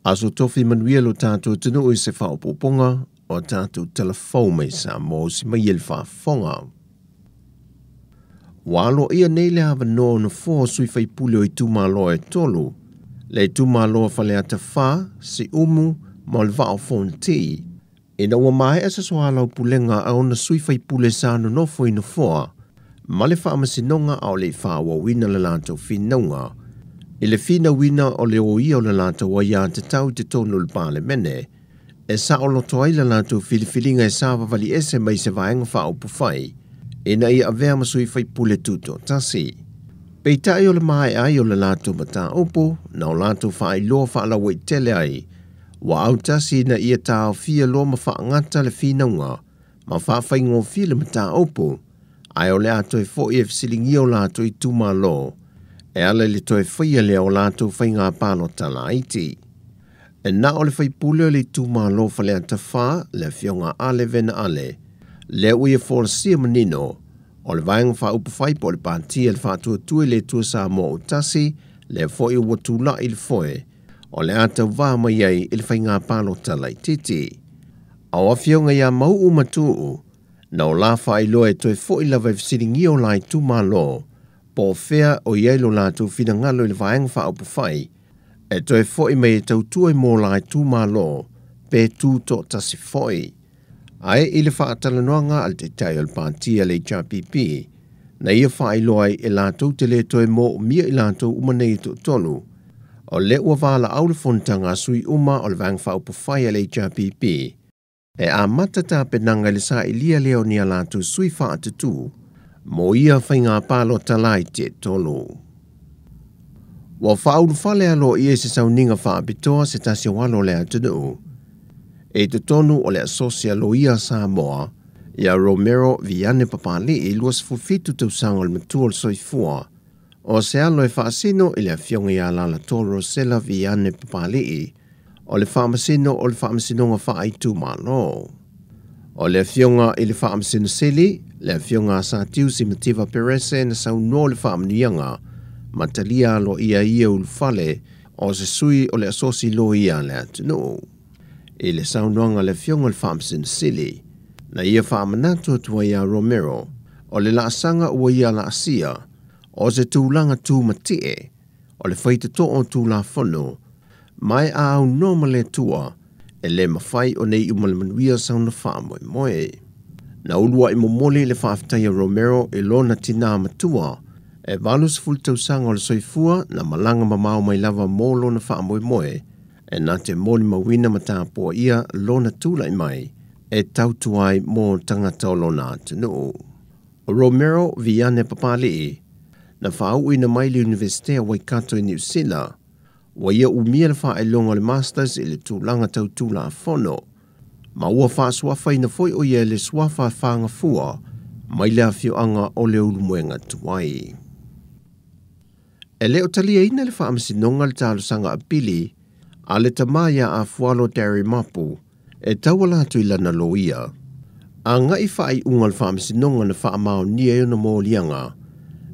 Aso tofi manuia lo tātou tunu i se whaopoponga o tātou Tala mai Samoa si mai el whaafonga. Walo ia nei le hawa no na fō sui whai pule o i tūmalo e tolu. Le tūmalo whale ata whā, si umu, ma le wao fonti. Ina ua mai asa soalau pulenga au na sui whai pule sa no nofo i na fōa. Ma le whaamasinonga au le whaawawina le lātou whinaunga. I le whina wina o le oia o le lātou wa ia te tau te tonu le pāle mene. E sa o loto ai le lātou whiliwhilinga e sa wawali ese mai se vaenga wha upu whai. Ina ia avea masui whai pule tuto tasi. Pei tai o le mai ai o le lātou mata upu, na o lātou whai loa whaala wai tele ai. Wa au tasi na ia tāo fia loa ma wha ngata le whinaunga, ma wha whai ngō fia le mata upu. Ai o le ato e fo i e fsilingi o lātou i tūma lo. E ala le toe whaia lea o lātou whai ngā pāno tala iti. E na o le whai pule o le tūma lo whale ata whā, le whionga ale vena ale. Le ui e fōra sia manino, o le vaenga wha upu whai po le pātia le whātua tue le tua sa mo o tasi, le fo i watu la i le foe, o le ata wā mai ai i le whai ngā pāno tala i titi. Au a whionga ia mau umatuu, na o la whai loa e toe fo i lawa i fsiringi o lai tūma lo, po whea o ielo lātou whina ngalo i le vaenga wha upu whai, e toe fo i mei e tautua i mō lai tūma lo, pe tū to tasi foi. Ai i le whaatalanoanga al te tai al pātia le HRPP, na ia whai loai e lātou te le toe mō mia i lātou umanei to tolu, o le ua wala au le fontanga sui uma o le vaenga wha upu whai al HRPP, e a matata penanga le sa i lia leo ni a lātou sui whaatatu, mo ia whai ngā pālo talai te tolu. Wa whauru whale alo i e se sauninga whaapitoa se tasi walo le atunu. E te tonu o le asosia loia Samoa, ia Romero Viane Papali i luas fufitu tau sanga le matua le soifua, o se alo e whaasino i le awhionga i alala toro Sela Viane Papali, o le whaamasino o le whaamasinonga whaaitu malo. O le awhionga i le whaamasino seli, le awhionga sa tiu si Mativa Perese na sau no le whaamanianga, matalia lo ia ul fale o se sui o le asosi lo ia le atunu. I le saunoanga le fionga le whaamsin sili, na ia whaamanatu tua ia Romero, o le laasanga ua ia la asia, o se tūlanga tū matie, o le whaita to o tū la whono, mai a au noma le tua, e le mawhai o nei umalmanuia sauna whaamoe moe. Na ulua i momoli le whaaftaia Romero e lona tina matua, e valus fultau sanga o le soifua na malanga mamau mai lava mōlo na whaamoe moe, e nā te mōli mawina matāpua ia lona tūlai mai, e tautuai mō tangata o lona atunu. O Romero Viane Papali, na whaui na mai le Universitea Waikato i New Zealand, wa ia umia le whaelonga le Masters i le tūlanga tau tūla a whono, ma ua whaaswafa ina foi o ia le swafa whanga fua, mai le awhioanga o le ulumoenga tuai. E leo talia ina le whaamasinonga le talo sanga apili, a le tamaya a fualo Dari Mapu, e tawala atu i lana loia. A ngai whai ungal whaamasinonga na whaamao nia e na mōlianga,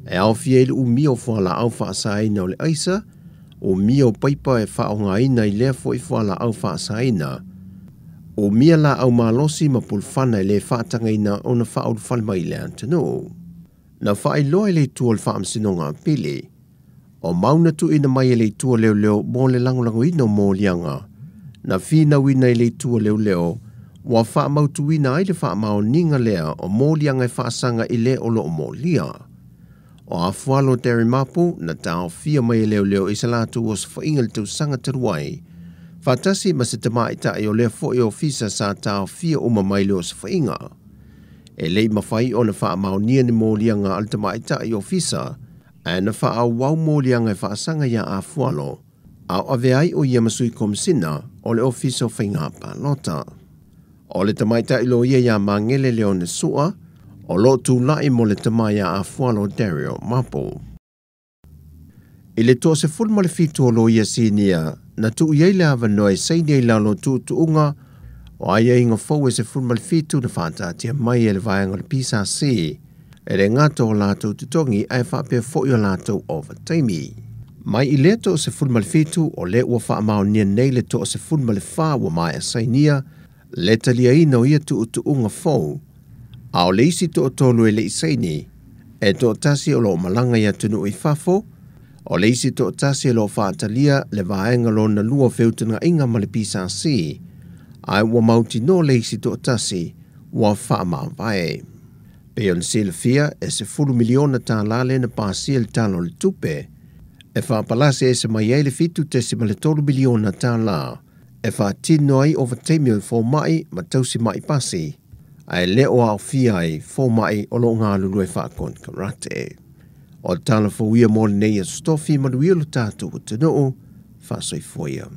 e au fiele u mio fuala au whaasaina o le aisa, o mio paipa e whaonga ina i lea fo i fuala au whaasaina, o mia la au malosi ma pulfana i le whaatanga ina o na whaul whalma i le antanu. Na whai loa i le tua le whaamasinonga apili, o mauna tu ina mai le tua leo leo mo le langolango ino mo lianga. Na fina wina i le tua leo leo, wa wha mautu wina ai le wha mao ninga lea o mo lianga i wha sanga i le o lo mo lia. O a fualo Dari Mapu na tau fia mai leo leo i salatu o sa whainga le tau sanga taruai. Fatasi ma se tamai ta i o lea fo i ofisa sa tau fia uma mai leo sa whainga. E lei mawhai o na wha mao nia ni mo lianga al tamai ta i ofisa, a na wha au wau mōlianga e whaasanga ia a fualo, au ave ai o ia masui komisina o le ofiso whainga pālota. O le tamaita ilo ia ia mangele leo ne sua, o lo tū lai mo le tamaia a fualo Dario Mapo. I le tō se fulma le fitu o lo ia sinia, na tu iei le awa noe seini i lalo tu unga, o aia inga fau e se fulma le fitu na whātātia mai e le vaenga le pisa si, e re ngato o lātou tutongi ai whapea fo i o lātou overtime. Mai I le to se fulmalifitu o le ua whaamao nia nei le to se fulmalifa wa mai asainia le talia ina o ia tu unga fau. A o le isi to tolu e le isaini e to tasi o lo malanga ia tunu I fafo o le isi to tasi e lo whaatalia le vaenga lo na lua feutuna inga malipisa si ai ua mauti no le isi to tasi ua whaama vae. Pe on silfia e se fulu miliona tā lale na pāsia le talo le tupe e whaapalase e se mai ele fitu te se male tolu miliona tā la e whaatino ai over teimio I fō mai ma tausi mai pasi ai leo au fia ai fō mai o lo ngā lulu e whaakon karate. O tala fōia mōle nei a stofi manuilu tātu o te noo whaasoi fōia.